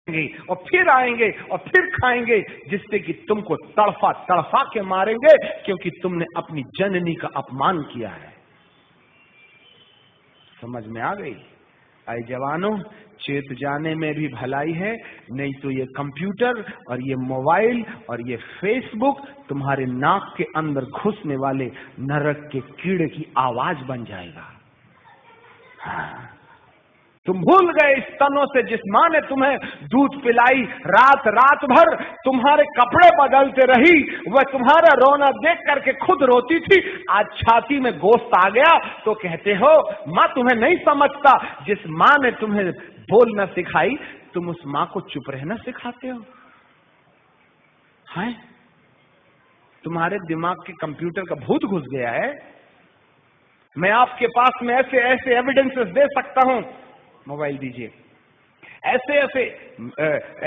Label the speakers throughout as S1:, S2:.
S1: और फिर आएंगे और फिर खाएंगे, जिससे कि तुमको तड़फा तड़फा के मारेंगे, क्योंकि तुमने अपनी जननी का अपमान किया है। समझ में आ गई? आए जवानों, चेत जाने में भी भलाई है, नहीं तो ये कंप्यूटर और ये मोबाइल और ये फेसबुक तुम्हारे नाक के अंदर घुसने वाले नरक के कीड़े की आवाज बन जाएगा। हाँ। तुम भूल गए इस तनों से जिस मां ने तुम्हें दूध पिलाई, रात रात भर तुम्हारे कपड़े बदलते रही, वह तुम्हारा रोना देख करके खुद रोती थी। आज छाती में गोश्त आ गया तो कहते हो मां तुम्हें नहीं समझता। जिस मां ने तुम्हें बोलना सिखाई, तुम उस मां को चुप रहना सिखाते हो। हैं? तुम्हारे दिमाग के कंप्यूटर का भूत घुस गया है। मैं आपके पास में ऐसे ऐसे एविडेंसेस दे सकता हूं, मोबाइल दीजिए, ऐसे ऐसे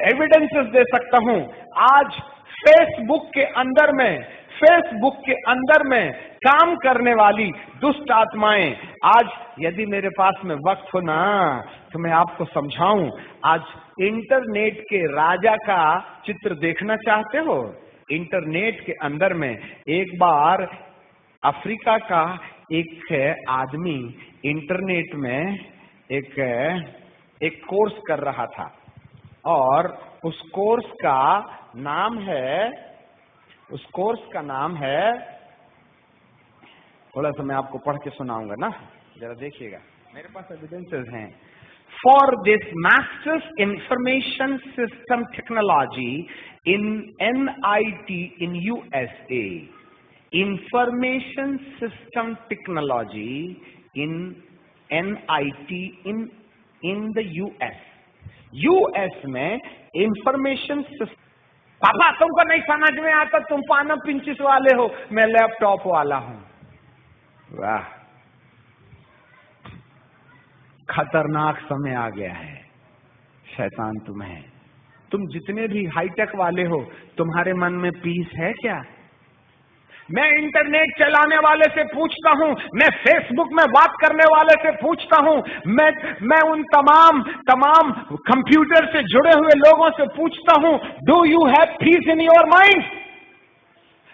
S1: एविडेंसेस दे सकता हूं। आज फेसबुक के अंदर में काम करने वाली दुष्ट आत्माएं, आज यदि मेरे पास में वक्त हो ना तो मैं आपको समझाऊं। आज इंटरनेट के राजा का चित्र देखना चाहते हो? इंटरनेट के अंदर में एक बार अफ्रीका का एक आदमी इंटरनेट में एक कोर्स कर रहा था, और उस कोर्स का नाम है, थोड़ा सा मैं आपको पढ़ के सुनाऊंगा ना, जरा देखिएगा, मेरे पास एविडेंसेस हैं। For this masters information system technology in NIT in USA, information system technology in NIT in the US में इंफॉर्मेशन सिस्टम। पापा तुमको नहीं समझ में आता, तुम पानम पिंचिस वाले हो, मैं लैपटॉप वाला हूं। वाह, खतरनाक समय आ गया है शैतान तुम्हें। तुम जितने भी हाईटेक वाले हो, तुम्हारे मन में पीस है क्या? मैं इंटरनेट चलाने वाले से पूछता हूं, मैं फेसबुक में बात करने वाले से पूछता हूं, मैं उन तमाम कंप्यूटर से जुड़े हुए लोगों से पूछता हूं, do you have piece in your mind?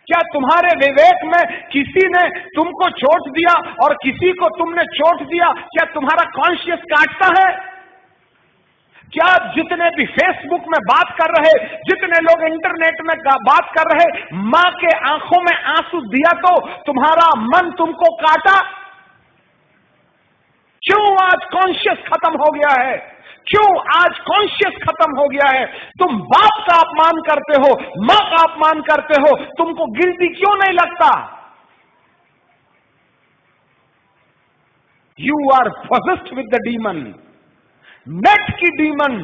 S1: क्या तुम्हारे विवेक में किसी ने तुमको चोट दिया और किसी को तुमने चोट दिया? क्या तुम्हारा कॉन्शियस काटता है? क्या जितने भी फेसबुक में बात कर रहे, जितने लोग इंटरनेट में बात कर रहे, मां के आंखों में आंसू दिया तो तुम्हारा मन तुमको काटा? क्यों आज कॉन्शियस खत्म हो गया है? क्यों आज कॉन्शियस खत्म हो गया है? तुम बाप का अपमान करते हो, मां का अपमान करते हो, तुमको गिल्टी क्यों नहीं लगता? You are possessed with the demon. Net की डीमन,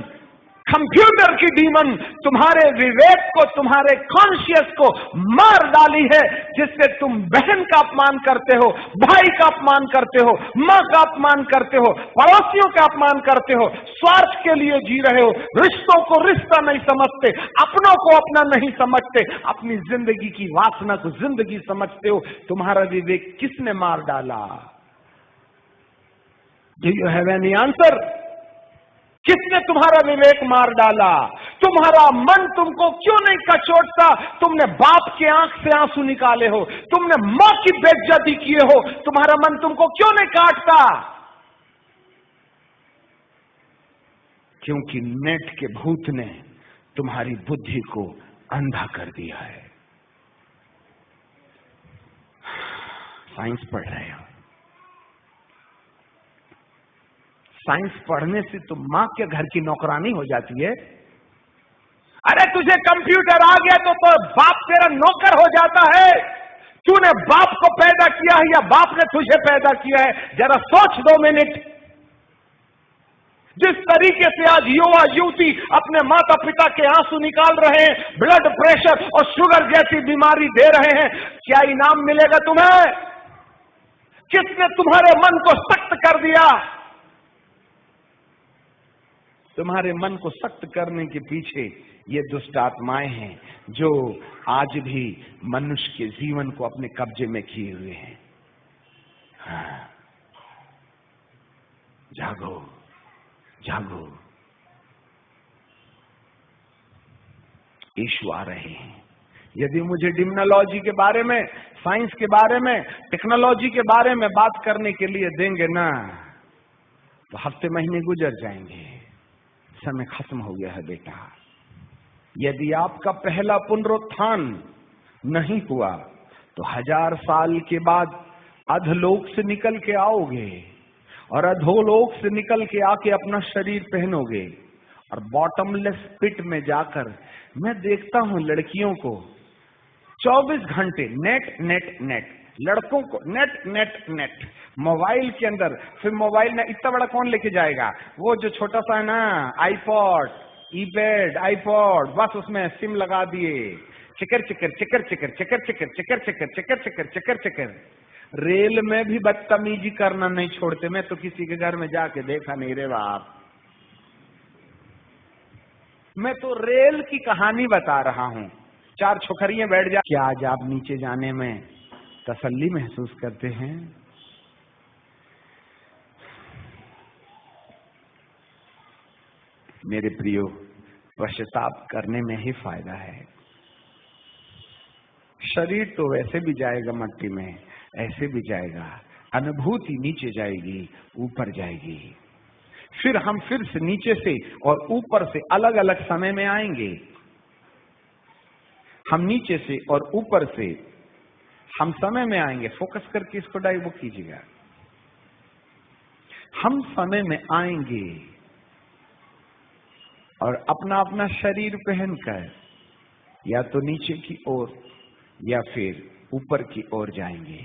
S1: कंप्यूटर की डीमन तुम्हारे विवेक को, तुम्हारे कॉन्शियस को मार डाली है, जिससे तुम बहन का अपमान करते हो, भाई का अपमान करते हो, मां का अपमान करते हो, पड़ोसियों का अपमान करते हो, स्वार्थ के लिए जी रहे हो, रिश्तों को रिश्ता नहीं समझते, अपनों को अपना नहीं समझते, अपनी जिंदगी की वासना को जिंदगी समझते हो। तुम्हारा विवेक किसने मार डाला? Do you have any answer? किसने तुम्हारा विवेक मार डाला? तुम्हारा मन तुमको क्यों नहीं कचोटता? तुमने बाप के आंख से आंसू निकाले हो, तुमने मां की बेइज्जती किए हो, तुम्हारा मन तुमको क्यों नहीं काटता? क्योंकि नेट के भूत ने तुम्हारी बुद्धि को अंधा कर दिया है। साइंस पढ़ रहे हो, साइंस पढ़ने से तो मां के घर की नौकरानी हो जाती है। अरे तुझे कंप्यूटर आ गया तो बाप तेरा नौकर हो जाता है। तूने बाप को पैदा किया है या बाप ने तुझे पैदा किया है? जरा सोच 2 मिनट। जिस तरीके से आज युवा युवती अपने माता पिता के आंसू निकाल रहे हैं, ब्लड प्रेशर और शुगर जैसी बीमारी दे रहे हैं, क्या इनाम मिलेगा तुम्हें? किसने तुम्हारे मन को सख्त कर दिया? तुम्हारे मन को सख्त करने के पीछे ये दुष्ट आत्माएं हैं, जो आज भी मनुष्य के जीवन को अपने कब्जे में किए हुए हैं। हाँ। जागो, जागो। यीशु आ रहे हैं। यदि मुझे डिम्नोलॉजी के बारे में, साइंस के बारे में, टेक्नोलॉजी के बारे में बात करने के लिए देंगे ना, तो हफ्ते महीने गुजर जाएंगे। समय खत्म हो गया है बेटा। यदि आपका पहला पुनरुत्थान नहीं हुआ तो 1000 साल के बाद अधलोक से निकल के आओगे और अधोलोक से निकल के आके अपना शरीर पहनोगे और बॉटमलेस पिट में जाकर, मैं देखता हूं लड़कियों को 24 घंटे नेट नेट नेट, लड़कों को नेट नेट नेट, मोबाइल के अंदर। फिर मोबाइल में इतना बड़ा कौन लेके जाएगा? वो जो छोटा सा है ना, आईपॉड, ईपैड, आईपॉड, बस उसमें सिम लगा दिए, चिकर चिकर चिकर चिकर चिकर चिकर चिकर चिकर चिकर चिकर चिकर चिकर। रेल में भी बदतमीजी करना नहीं छोड़ते। मैं तो किसी के घर में जाके देखा नहीं रे बाप। मैं तो रेल की कहानी बता रहा हूं। 4 छोकरियां बैठ जा। क्या आज आप नीचे जाने में तसल्ली महसूस करते हैं? मेरे प्रियो, पश्चाताप करने में ही फायदा है। शरीर तो वैसे भी जाएगा मट्टी में, ऐसे भी जाएगा। अनुभूति नीचे जाएगी, ऊपर जाएगी। फिर हम फिर से नीचे से और ऊपर से अलग अलग समय में आएंगे। हम नीचे से और ऊपर से हम समय में आएंगे। फोकस करके इसको डाइव कीजिएगा। हम समय में आएंगे और अपना अपना शरीर पहनकर या तो नीचे की ओर या फिर ऊपर की ओर जाएंगे।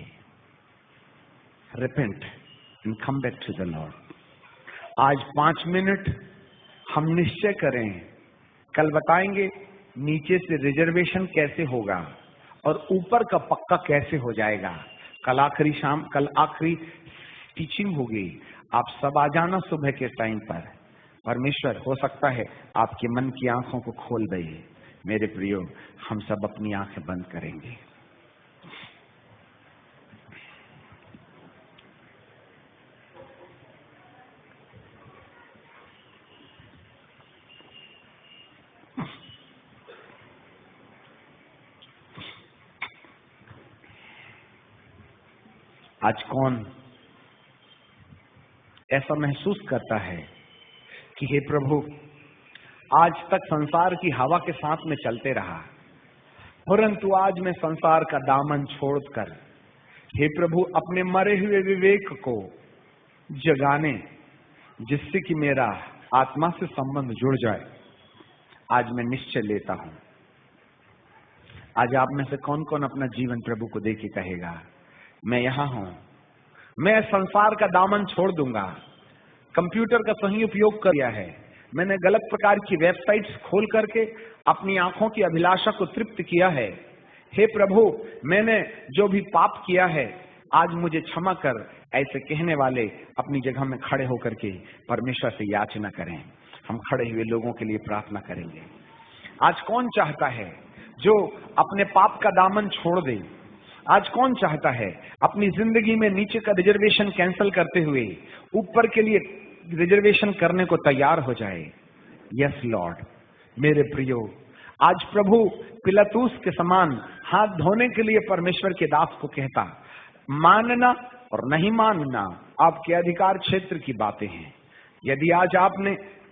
S1: Repent and come back to the Lord. आज 5 मिनट हम निश्चय करें। कल बताएंगे नीचे से रिजर्वेशन कैसे होगा और ऊपर का पक्का कैसे हो जाएगा। कल आखिरी टीचिंग होगी। आप सब आ जाना सुबह के टाइम पर। परमेश्वर हो सकता है आपके मन की आंखों को खोल दे। मेरे प्रियो, हम सब अपनी आंखें बंद करेंगे। आज कौन ऐसा महसूस करता है कि हे प्रभु, आज तक संसार की हवा के साथ में चलते रहा, परंतु आज मैं संसार का दामन छोड़कर हे प्रभु अपने मरे हुए विवेक को जगाने, जिससे कि मेरा आत्मा से संबंध जुड़ जाए, आज मैं निश्चय लेता हूं। आज आप में से कौन कौन अपना जीवन प्रभु को देके कहेगा, मैं यहां हूं, मैं संसार का दामन छोड़ दूंगा। कंप्यूटर का सही उपयोग किया है, मैंने गलत प्रकार की वेबसाइट्स खोल करके अपनी आंखों की अभिलाषा को तृप्त किया है। हे प्रभु, मैंने जो भी पाप किया है आज मुझे क्षमा कर। ऐसे कहने वाले अपनी जगह में खड़े होकर के परमेश्वर से याचना करें। हम खड़े हुए लोगों के लिए प्रार्थना करेंगे। आज कौन चाहता है जो अपने पाप का दामन छोड़ दे? आज कौन चाहता है अपनी जिंदगी में नीचे का रिजर्वेशन कैंसिल करते हुए ऊपर के लिए रिजर्वेशन करने को तैयार हो जाए? Yes Lord. मेरे प्रियो, आज प्रभु पिलातूस के समान हाथ धोने के लिए परमेश्वर के दास को कहता, मानना और नहीं मानना आपके अधिकार क्षेत्र की बातें हैं। यदि आज आपने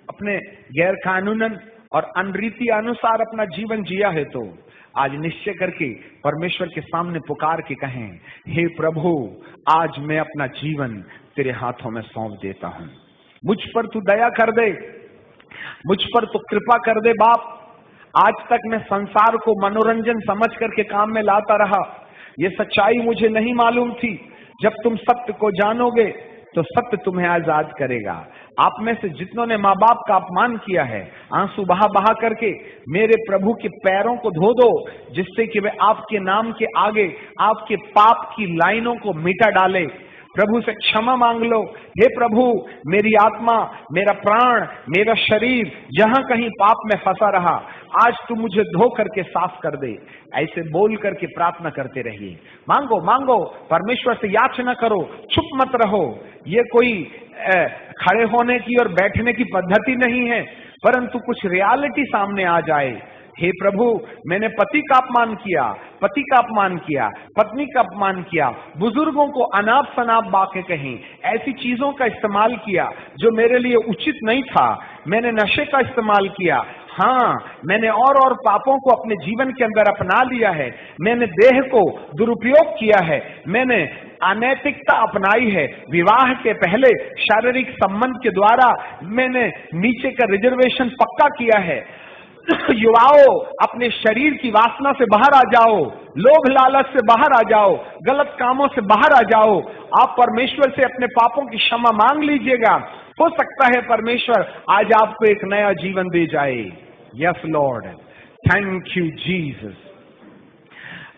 S1: अपने गैर कानूनन और अनरीति अनुसार अपना जीवन जिया है तो आज निश्चय करके परमेश्वर के सामने पुकार के कहें, हे प्रभु, आज मैं अपना जीवन तेरे हाथों में सौंप देता हूं। मुझ पर तू दया कर दे, मुझ पर तू कृपा कर दे बाप। आज तक मैं संसार को मनोरंजन समझ करके काम में लाता रहा। ये सच्चाई मुझे नहीं मालूम थी। जब तुम सत्य को जानोगे तो सत्य तुम्हें आजाद करेगा। आप में से जितनों ने माँ बाप का अपमान किया है, आंसू बहा बहा करके मेरे प्रभु के पैरों को धो दो, जिससे कि वे आपके नाम के आगे आपके पाप की लाइनों को मिटा डाले। प्रभु से क्षमा मांग लो। हे प्रभु, मेरी आत्मा, मेरा प्राण, मेरा शरीर जहां कहीं पाप में फंसा रहा, आज तू मुझे धो करके साफ कर दे। ऐसे बोल करके प्रार्थना करते रहिए। मांगो मांगो, परमेश्वर से याचना करो, चुप मत रहो। ये कोई खड़े होने की और बैठने की पद्धति नहीं है, परंतु कुछ रियलिटी सामने आ जाए हे प्रभु, मैंने पति का अपमान किया, पति का अपमान किया, पत्नी का अपमान किया, बुजुर्गों को अनाप शनाप बातें कहीं, ऐसी चीजों का इस्तेमाल किया जो मेरे लिए उचित नहीं था। मैंने नशे का इस्तेमाल किया, हाँ, मैंने और पापों को अपने जीवन के अंदर अपना लिया है। मैंने देह को दुरुपयोग किया है, मैंने अनैतिकता अपनाई है। विवाह के पहले शारीरिक संबंध के द्वारा मैंने नीचे का रिजर्वेशन पक्का किया है। युवाओं, अपने शरीर की वासना से बाहर आ जाओ, लोभ लालच से बाहर आ जाओ, गलत कामों से बाहर आ जाओ। आप परमेश्वर से अपने पापों की क्षमा मांग लीजिएगा। हो सकता है परमेश्वर आज आपको एक नया जीवन दे जाए। Yes Lord, thank you Jesus.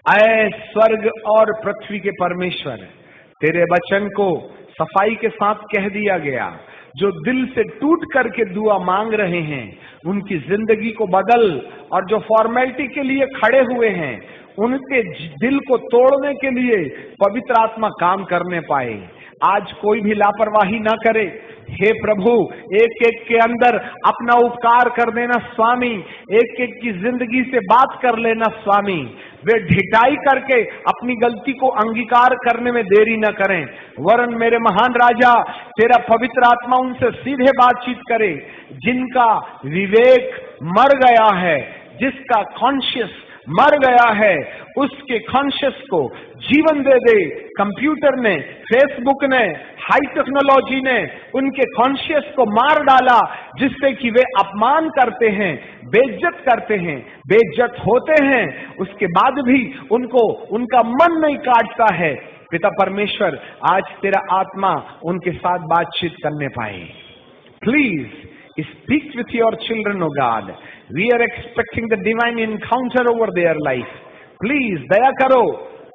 S1: ऐ स्वर्ग और पृथ्वी के परमेश्वर, तेरे वचन को सफाई के साथ कह दिया गया। जो दिल से टूट करके दुआ मांग रहे हैं उनकी जिंदगी को बदल, और जो फॉर्मेलिटी के लिए खड़े हुए हैं उनके दिल को तोड़ने के लिए पवित्र आत्मा काम करने पाए। आज कोई भी लापरवाही ना करे। हे प्रभु, एक एक के अंदर अपना उपकार कर देना स्वामी, एक एक की जिंदगी से बात कर लेना स्वामी। वे ढिठाई करके अपनी गलती को अंगीकार करने में देरी न करें, वरन मेरे महान राजा तेरा पवित्र आत्मा उनसे सीधे बातचीत करे। जिनका विवेक मर गया है, जिसका कॉन्शियस मर गया है, उसके कॉन्शियस को जीवन दे दे। कंप्यूटर ने, फेसबुक ने, हाई टेक्नोलॉजी ने उनके कॉन्शियस को मार डाला, जिससे कि वे अपमान करते हैं, बेइज्जत करते हैं, बेइज्जत होते हैं, उसके बाद भी उनको उनका मन नहीं काटता है। पिता परमेश्वर, आज तेरा आत्मा उनके साथ बातचीत करने पाए। Please speak with your children, O God. We are expecting the divine encounter over their life. Please दया करो,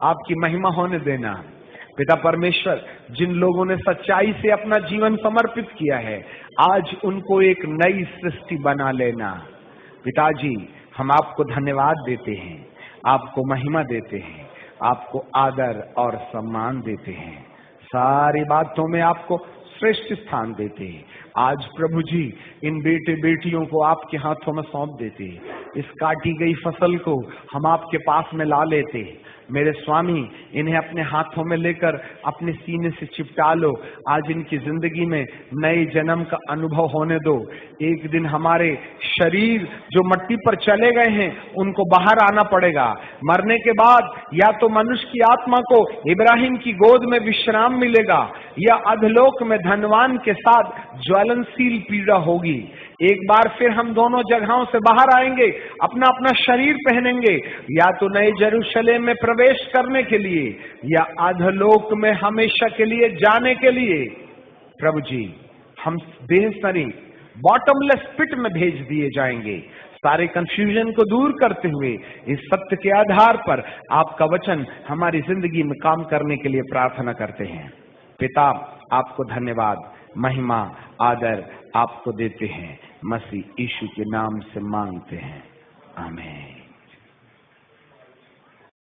S1: आपकी महिमा होने देना। पिता परमेश्वर, जिन लोगों ने सच्चाई से अपना जीवन समर्पित किया है, आज उनको एक नई सृष्टि बना लेना। पिताजी, हम आपको धन्यवाद देते हैं, आपको महिमा देते हैं, आपको आदर और सम्मान देते हैं, सारी बातों में आपको श्रेष्ठ स्थान देते हैं। आज प्रभु जी, इन बेटे बेटियों को आपके हाथों में सौंप देते, इस काटी गई फसल को हम आपके पास में ला लेते। मेरे स्वामी, इन्हें अपने हाथों में लेकर अपने सीने से चिपटा लो। आज इनकी जिंदगी में नए जन्म का अनुभव होने दो। एक दिन हमारे शरीर जो मिट्टी पर चले गए हैं उनको बाहर आना पड़ेगा। मरने के बाद या तो मनुष्य की आत्मा को इब्राहिम की गोद में विश्राम मिलेगा, या अधलोक में धनवान के साथ ज्वलनशील पीड़ा होगी। एक बार फिर हम दोनों जगहों से बाहर आएंगे, अपना अपना शरीर पहनेंगे, या तो नए जेरूशलेम में प्रवेश करने के लिए या अधलोक में हमेशा के लिए जाने के लिए। प्रभु जी, हम बेसरी बॉटमलेस पिट में भेज दिए जाएंगे। सारे कंफ्यूजन को दूर करते हुए इस सत्य के आधार पर आपका वचन हमारी जिंदगी में काम करने के लिए प्रार्थना करते हैं। पिता, आपको धन्यवाद, महिमा, आदर आपको देते हैं। मसीह यीशु के नाम से मांगते हैं, आमीन।